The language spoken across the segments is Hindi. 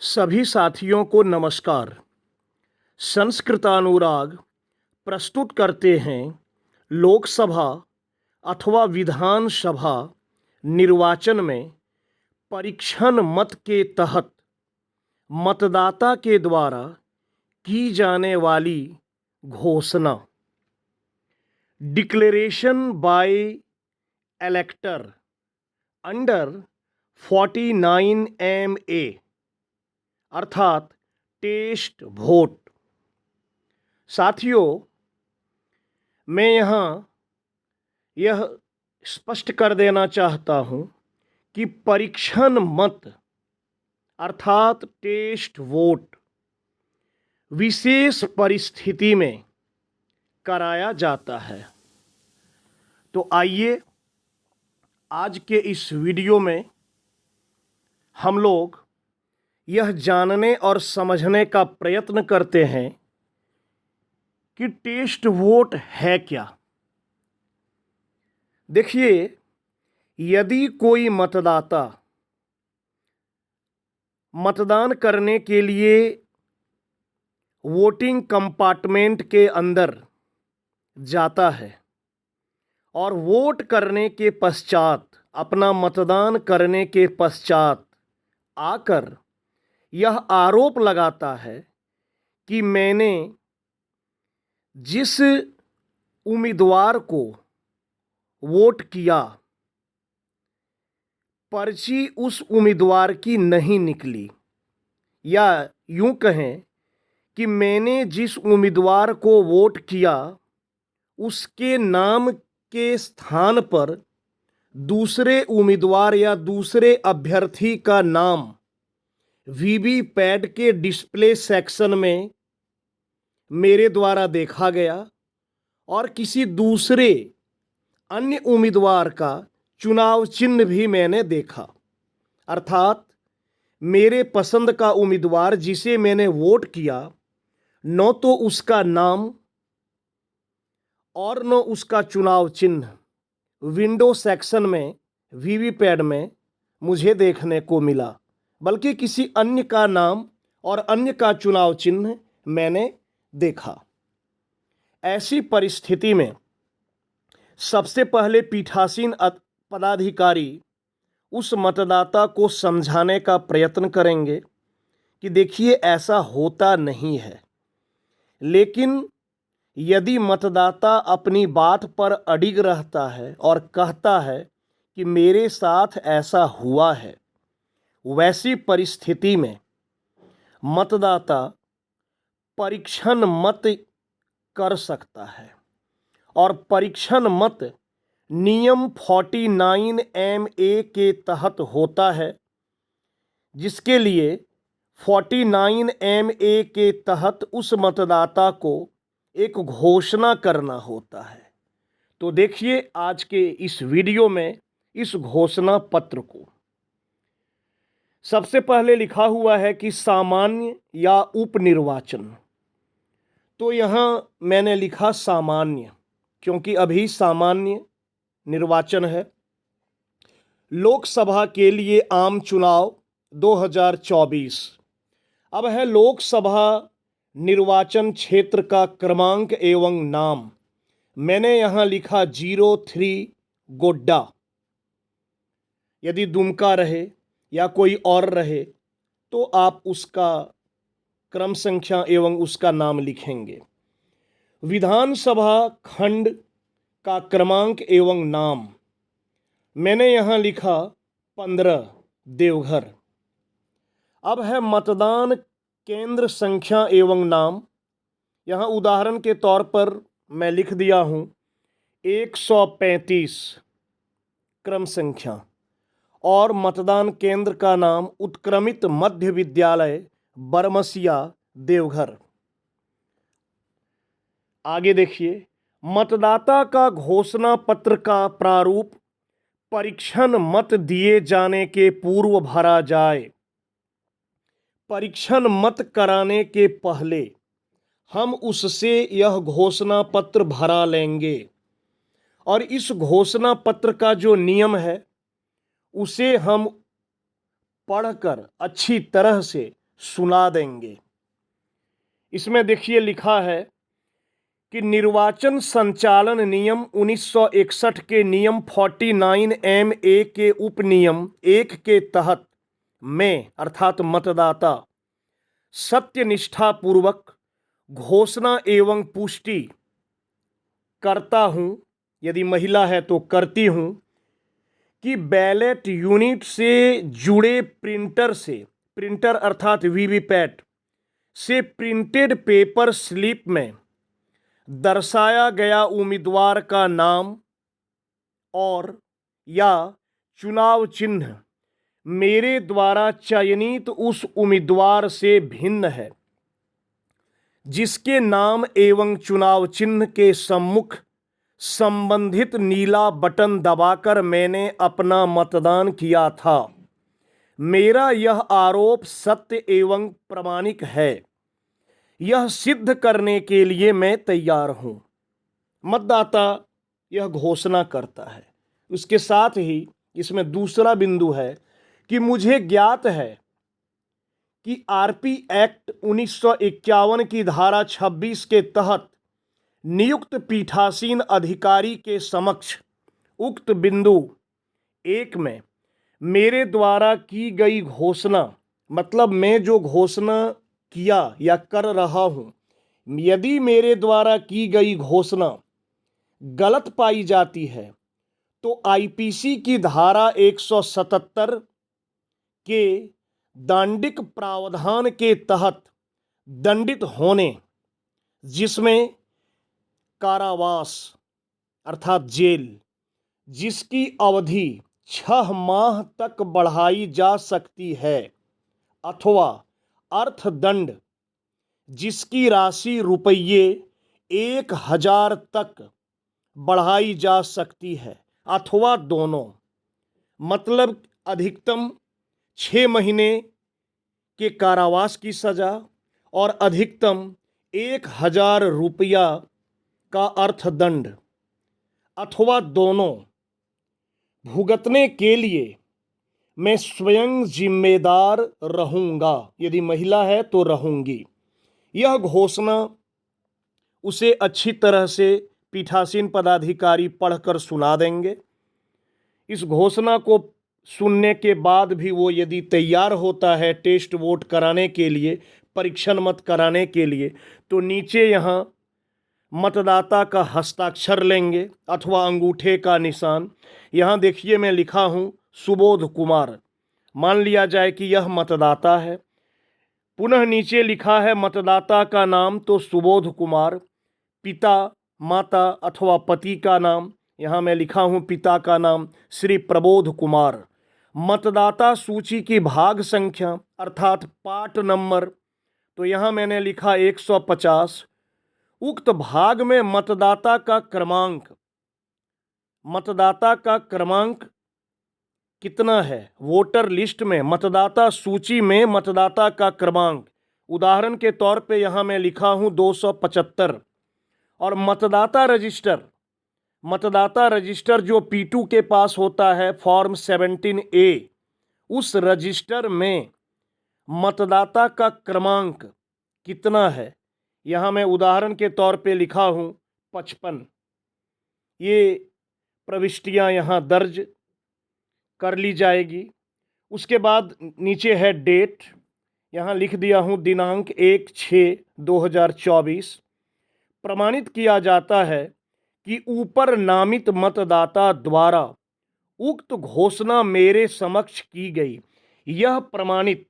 सभी साथियों को नमस्कार। संस्कृतानुराग प्रस्तुत करते हैं लोकसभा अथवा विधानसभा निर्वाचन में परीक्षण मत के तहत मतदाता के द्वारा की जाने वाली घोषणा। डिक्लेरेशन बाय इलेक्टर अंडर 49MA अर्थात टेस्ट वोट। साथियों, मैं यहाँ यह स्पष्ट कर देना चाहता हूँ कि परीक्षण मत अर्थात टेस्ट वोट विशेष परिस्थिति में कराया जाता है। तो आइए आज के इस वीडियो में हम लोग यह जानने और समझने का प्रयत्न करते हैं कि टेस्ट वोट है क्या। देखिए, यदि कोई मतदाता मतदान करने के लिए वोटिंग कंपार्टमेंट के अंदर जाता है और वोट करने के पश्चात, अपना मतदान करने के पश्चात आकर यह आरोप लगाता है कि मैंने जिस उम्मीदवार को वोट किया, पर्ची उस उम्मीदवार की नहीं निकली, या यूं कहें कि मैंने जिस उम्मीदवार को वोट किया उसके नाम के स्थान पर दूसरे उम्मीदवार या दूसरे अभ्यर्थी का नाम वीवीपैट के डिस्प्ले सेक्शन में मेरे द्वारा देखा गया और किसी दूसरे अन्य उम्मीदवार का चुनाव चिन्ह भी मैंने देखा। अर्थात मेरे पसंद का उम्मीदवार जिसे मैंने वोट किया, न तो उसका नाम और न उसका चुनाव चिन्ह विंडो सेक्शन में वीवीपैट में मुझे देखने को मिला, बल्कि किसी अन्य का नाम और अन्य का चुनाव चिन्ह मैंने देखा। ऐसी परिस्थिति में सबसे पहले पीठासीन पदाधिकारी उस मतदाता को समझाने का प्रयत्न करेंगे कि देखिए, ऐसा होता नहीं है। लेकिन यदि मतदाता अपनी बात पर अडिग रहता है और कहता है कि मेरे साथ ऐसा हुआ है, वैसी परिस्थिति में मतदाता परीक्षण मत कर सकता है। और परीक्षण मत नियम 49MA के तहत होता है, जिसके लिए 49MA के तहत उस मतदाता को एक घोषणा करना होता है। तो देखिए आज के इस वीडियो में इस घोषणा पत्र को। सबसे पहले लिखा हुआ है कि सामान्य या उपनिर्वाचन। तो यहाँ मैंने लिखा सामान्य, क्योंकि अभी सामान्य निर्वाचन है। लोकसभा के लिए आम चुनाव 2024। अब है लोकसभा निर्वाचन क्षेत्र का क्रमांक एवं नाम। मैंने यहाँ लिखा 03 गोड्डा। यदि दुमका रहे या कोई और रहे तो आप उसका क्रम संख्या एवं उसका नाम लिखेंगे। विधानसभा खंड का क्रमांक एवं नाम मैंने यहाँ लिखा 15 देवघर। अब है मतदान केंद्र संख्या एवं नाम। यहाँ उदाहरण के तौर पर मैं लिख दिया हूँ 135 क्रम संख्या, और मतदान केंद्र का नाम उत्क्रमित मध्य विद्यालय बरमसिया देवघर। आगे देखिए, मतदाता का घोषणा पत्र का प्रारूप परीक्षण मत दिए जाने के पूर्व भरा जाए। परीक्षण मत कराने के पहले हम उससे यह घोषणा पत्र भरा लेंगे और इस घोषणा पत्र का जो नियम है उसे हम पढ़कर अच्छी तरह से सुना देंगे। इसमें देखिए लिखा है कि निर्वाचन संचालन नियम 1961 के नियम 49 के उपनियम 1 के तहत मैं अर्थात मतदाता सत्यनिष्ठा पूर्वक घोषणा एवं पुष्टि करता हूं, यदि महिला है तो करती हूं, कि बैलेट यूनिट से जुड़े प्रिंटर से, प्रिंटर अर्थात वीवीपैट से प्रिंटेड पेपर स्लिप में दर्शाया गया उम्मीदवार का नाम और या चुनाव चिन्ह मेरे द्वारा चयनित उस उम्मीदवार से भिन्न है जिसके नाम एवं चुनाव चिन्ह के सम्मुख संबंधित नीला बटन दबाकर मैंने अपना मतदान किया था। मेरा यह आरोप सत्य एवं प्रामाणिक है। यह सिद्ध करने के लिए मैं तैयार हूं। मतदाता यह घोषणा करता है। उसके साथ ही इसमें दूसरा बिंदु है कि मुझे ज्ञात है कि आरपी एक्ट 1951 की धारा 26 के तहत नियुक्त पीठासीन अधिकारी के समक्ष उक्त बिंदु 1 में मेरे द्वारा की गई घोषणा, मतलब मैं जो घोषणा किया या कर रहा हूं, यदि मेरे द्वारा की गई घोषणा गलत पाई जाती है तो आईपीसी की धारा 177 के दंडिक प्रावधान के तहत दंडित होने, जिसमें कारावास अर्थात जेल, जिसकी अवधि 6 माह तक बढ़ाई जा सकती है, अथवा अर्थदंड जिसकी राशि रुपये 1000 तक बढ़ाई जा सकती है, अथवा दोनों। मतलब अधिकतम 6 महीने के कारावास की सजा और अधिकतम 1000 रुपया का अर्थदंड, अथवा दोनों भुगतने के लिए मैं स्वयं जिम्मेदार रहूंगा। यदि महिला है तो रहूंगी। यह घोषणा उसे अच्छी तरह से पीठासीन पदाधिकारी पढ़कर सुना देंगे। इस घोषणा को सुनने के बाद भी वो यदि तैयार होता है टेस्ट वोट कराने के लिए, परीक्षण मत कराने के लिए, तो नीचे यहाँ मतदाता का हस्ताक्षर लेंगे अथवा अंगूठे का निशान। यहाँ देखिए मैं लिखा हूँ सुबोध कुमार, मान लिया जाए कि यह मतदाता है। पुनः नीचे लिखा है मतदाता का नाम, तो सुबोध कुमार। पिता माता अथवा पति का नाम, यहाँ मैं लिखा हूँ पिता का नाम श्री प्रबोध कुमार। मतदाता सूची की भाग संख्या अर्थात पार्ट नंबर, तो यहाँ मैंने लिखा 150। उक्त भाग में मतदाता का क्रमांक, मतदाता का क्रमांक कितना है वोटर लिस्ट में, मतदाता सूची में मतदाता का क्रमांक, उदाहरण के तौर पे यहाँ मैं लिखा हूँ 275। और मतदाता रजिस्टर जो P2 के पास होता है फॉर्म 17A, उस रजिस्टर में मतदाता का क्रमांक कितना है, यहाँ मैं उदाहरण के तौर पे लिखा हूँ 55। ये प्रविष्टियाँ यहाँ दर्ज कर ली जाएगी। उसके बाद नीचे है डेट, यहाँ लिख दिया हूँ दिनांक 1/6/2024। प्रमाणित किया जाता है कि ऊपर नामित मतदाता द्वारा उक्त घोषणा मेरे समक्ष की गई। यह प्रमाणित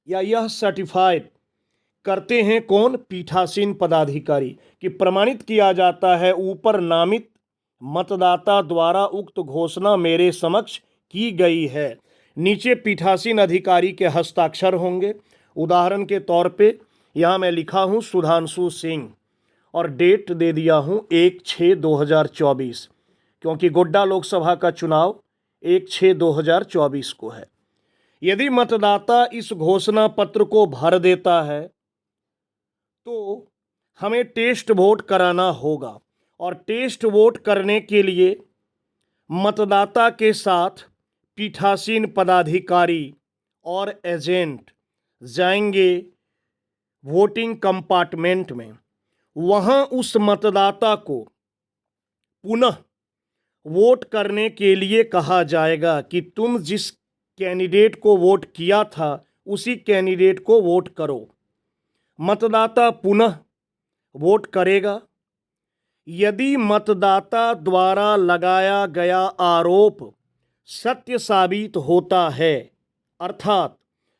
या यह सर्टिफाइड करते हैं कौन, पीठासीन पदाधिकारी, कि प्रमाणित किया जाता है ऊपर नामित मतदाता द्वारा उक्त घोषणा मेरे समक्ष की गई है। नीचे पीठासीन अधिकारी के हस्ताक्षर होंगे। उदाहरण के तौर पे यहाँ मैं लिखा हूँ सुधांशु सिंह और डेट दे दिया हूँ 1/6/2024, क्योंकि गोड्डा लोकसभा का चुनाव 1/6/2024 को है। यदि मतदाता इस घोषणा पत्र को भर देता है तो हमें टेस्ट वोट कराना होगा, और टेस्ट वोट करने के लिए मतदाता के साथ पीठासीन पदाधिकारी और एजेंट जाएंगे वोटिंग कंपार्टमेंट में, वहां उस मतदाता को पुनः वोट करने के लिए कहा जाएगा कि तुम जिस कैंडिडेट को वोट किया था उसी कैंडिडेट को वोट करो। मतदाता पुनः वोट करेगा। यदि मतदाता द्वारा लगाया गया आरोप सत्य साबित होता है, अर्थात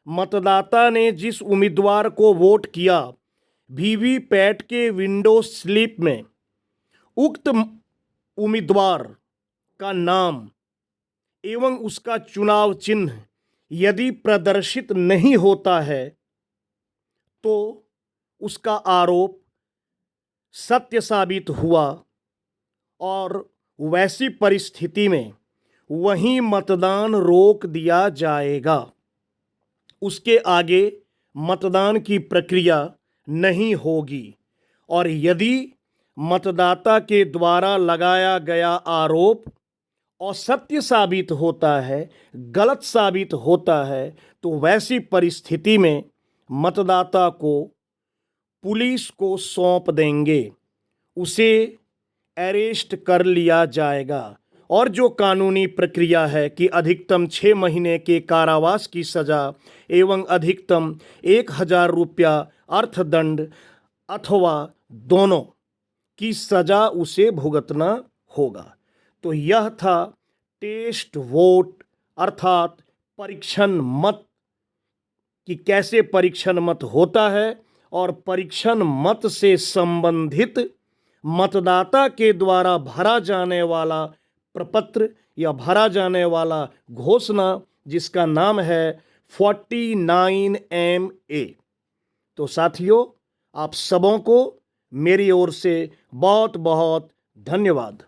मतदाता ने जिस उम्मीदवार को वोट किया वीवीपैट के विंडो स्लिप में उक्त उम्मीदवार का नाम एवं उसका चुनाव चिन्ह यदि प्रदर्शित नहीं होता है तो उसका आरोप सत्य साबित हुआ और वैसी परिस्थिति में वहीं मतदान रोक दिया जाएगा। उसके आगे मतदान की प्रक्रिया नहीं होगी। और यदि मतदाता के द्वारा लगाया गया आरोप असत्य साबित होता है, गलत साबित होता है, तो वैसी परिस्थिति में मतदाता को पुलिस को सौंप देंगे, उसे अरेस्ट कर लिया जाएगा। और जो कानूनी प्रक्रिया है कि अधिकतम 6 महीने के कारावास की सज़ा एवं अधिकतम 1000 रुपया अर्थदंड अथवा दोनों की सज़ा उसे भुगतना होगा। तो यह था टेस्ट वोट अर्थात परीक्षण मत कि कैसे परीक्षण मत होता है और परीक्षण मत से संबंधित मतदाता के द्वारा भरा जाने वाला प्रपत्र या भरा जाने वाला घोषणा जिसका नाम है 49MA। तो साथियों, आप सबों को मेरी ओर से बहुत बहुत धन्यवाद।